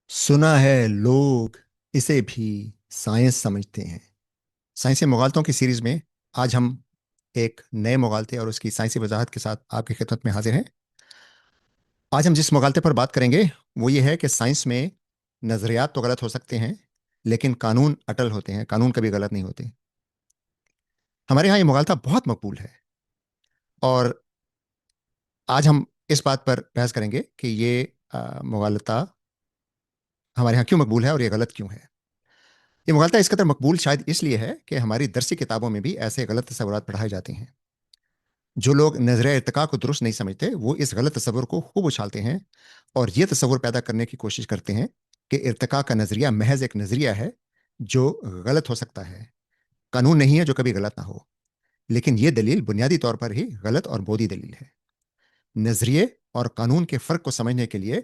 सुना है लोग इसे भी साइंस समझते हैं। साइंसी मुगालतों की सीरीज में आज हम एक नए मुगालते और उसकी साइंसी वजाहत के साथ आपकी खिदमत में हाजिर हैं। आज हम जिस मुगालते पर बात करेंगे वो ये है कि साइंस में नज़रियात तो गलत हो सकते हैं, लेकिन कानून अटल होते हैं, कानून कभी गलत नहीं होते। हमारे यहाँ ये मुगालता बहुत मकबूल है और आज हम इस बात पर बहस करेंगे कि ये मुगालता हमारे यहाँ क्यों मकबूल है और ये गलत क्यों है। ये मुगलता इस कदर मकबूल शायद इसलिए है कि हमारी दरसी किताबों में भी ऐसे गलत तस्वुरात पढ़ाए जाते हैं। जो लोग नजर इर्तिका को दुरुस्त नहीं समझते वो इस गलत तस्वुर को खूब उछालते हैं और ये तस्वुर पैदा करने की कोशिश करते हैं कि इर्तिका का नजरिया महज एक नजरिया है जो गलत हो सकता है, कानून नहीं है जो कभी गलत ना हो। लेकिन ये दलील बुनियादी तौर पर ही गलत और बोधी दलील है। नजरिए और कानून के फ़र्क को समझने के लिए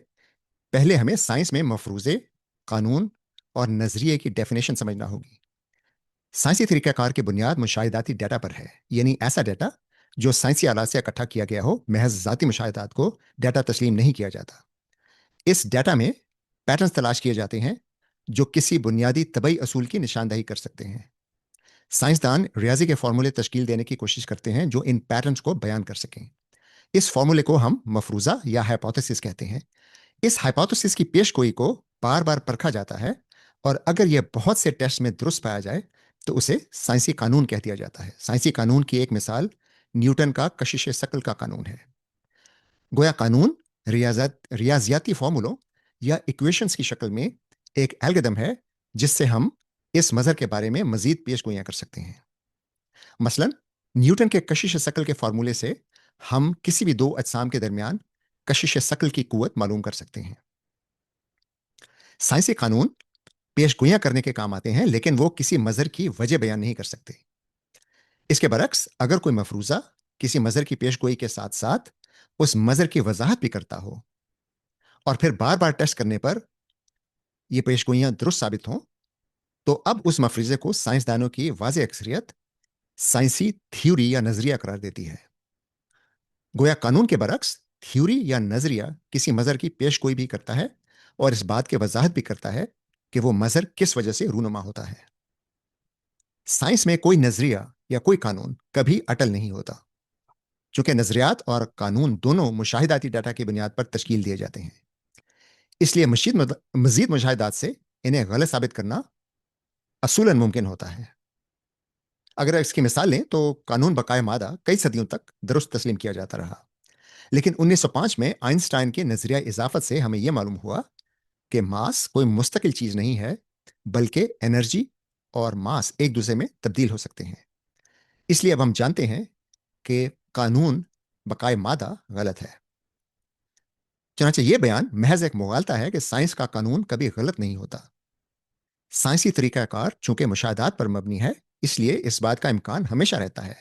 पहले हमें साइंस में मफरूज़े, कानून और नजरिए की डेफिनेशन समझना होगी। साइंसी तरीक़ाकार की बुनियाद मुशाहिदाती डाटा पर है, यानी ऐसा डाटा जो साइंसी आलात से इकट्ठा किया गया हो, महज ज़ाती मुशाहिदात को डाटा तस्लीम नहीं किया जाता। इस डाटा में पैटर्न्स तलाश किए जाते हैं जो किसी बुनियादी तबई असूल की निशानदही कर सकते हैं। साइंसदान रियाजी के फार्मूले तश्कील देने की कोशिश करते हैं जो इन पैटर्न्स को बयान कर सकें। इस फार्मूले को हम मफरूज़ा या हाइपोथेसिस कहते हैं। इस हाइपोथेसिस की पेशगोई को बार बार परखा जाता है और अगर यह बहुत से टेस्ट में दुरुस्त पाया जाए तो उसे साइंसी कानून कह दिया जाता है। साइंसी कानून की एक मिसाल न्यूटन का कशिश शकल का कानून है। गोया कानून रियाजियाती फॉर्मूलों या इक्वेशंस की शक्ल में एक एल्गोरिथम है जिससे हम इस मजहर के बारे में मजीद पेशगोइयां कर सकते हैं। मसलन न्यूटन के कशिश शकल के फार्मूले से हम किसी भी दो अजसाम के दरमियान कशिश शकल की कुव्वत मालूम कर सकते हैं। साइंसी कानून पेशगोइयां करने के काम आते हैं, लेकिन वो किसी मजहर की वजह बयान नहीं कर सकते। इसके बरक्स अगर कोई मफरूजा किसी मजहर की पेशगोई के साथ साथ उस मजहर की वजाहत भी करता हो और फिर बार बार टेस्ट करने पर ये पेशगोइयां दुरुस्त साबित हों, तो अब उस मफरूजे को साइंसदानों की वाज़ेह अक्सरियत साइंसी थ्योरी या नजरिया करार देती है। गोया कानून के बरक्स थ्योरी या नजरिया किसी मजहर की पेशगोई भी करता है और इस बात की वजाहत भी करता है कि वो मजहर किस वजह से रूनुमा होता है। साइंस में कोई नजरिया या कोई कानून कभी अटल नहीं होता, चूंकि नजरियात और कानून दोनों मुशाहिदाती डाटा की बुनियाद पर तश्कील दिए जाते हैं। इसलिए मजीद मुशाहिदात से इन्हें गलत साबित करना असूलन मुमकिन होता है। अगर इसकी मिसाल लें तो कानून बकाए मादा कई सदियों तक दुरुस्त तस्लीम किया जाता रहा, लेकिन 1905 में आइंस्टाइन के नजरिया इजाफत से हमें यह मालूम हुआ कि मास कोई मुस्तकिल चीज नहीं है, बल्कि एनर्जी और मास एक दूसरे में तब्दील हो सकते हैं। इसलिए अब हम जानते हैं कि कानून बकाए मादा गलत है। चनाचे ये बयान महज एक मुगालता है कि साइंस का कानून कभी गलत नहीं होता। साइंसी तरीकाकार चूंकि मुशाहिदात पर मबनी है, इसलिए इस बात का इम्कान हमेशा रहता है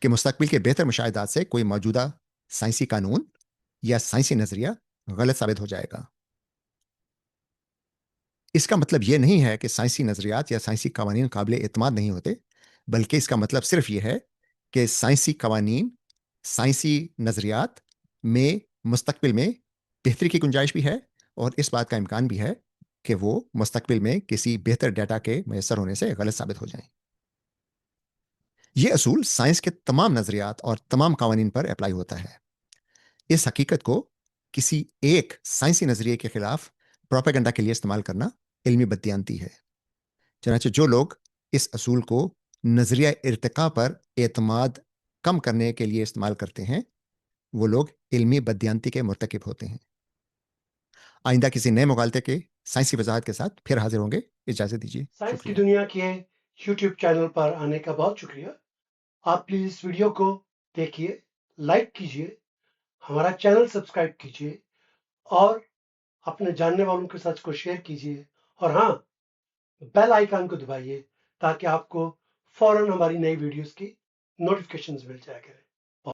कि मुस्तकबिल के बेहतर मुशाहिदात से कोई मौजूदा साइंसी कानून या साइंसी नजरिया गलत साबित हो जाएगा। इसका मतलब यह नहीं है कि साइंसी नजरियात या साइंसी कवानीन काबिल एतमाद नहीं होते, बल्कि इसका मतलब सिर्फ यह है कि साइंसी कवानीन, साइंसी नजरियात में मुस्तकबिल में बेहतरी की गुंजाइश भी है और इस बात का इम्कान भी है कि वो मुस्तकबिल में किसी बेहतर डाटा के मैसर होने से गलत साबित हो जाएं। यह असूल साइंस के तमाम नजरियात और तमाम कवानीन पर अप्लाई होता है। इस हकीकत को किसी एक साइंसी नजरिए के खिलाफ प्रोपेगेंडा के लिए इस्तेमाल करना इल्मी बददियानती है। चनाचे जो लोग इस असूल को नजरिया इर्तिका पर एतमाद कम करने के लिए इस्तेमाल करते हैं, वो लोग इल्मी बददियानती के मुर्तकिब होते हैं। आइंदा किसी नए मुगालते के साइंसी वजाहत के साथ फिर हाजिर होंगे। इजाजत दीजिए, साइंस की शुक्रिया। दुनिया के यूट्यूब चैनल पर आने का बहुत शुक्रिया। आप प्लीज इस वीडियो को देखिए, लाइक कीजिए, हमारा चैनल सब्सक्राइब कीजिए और अपने जानने वालों के साथ इसको शेयर कीजिए। और हाँ, बेल आइकन को दबाइए ताकि आपको फौरन हमारी नई वीडियोस की नोटिफिकेशंस मिल जाया करें।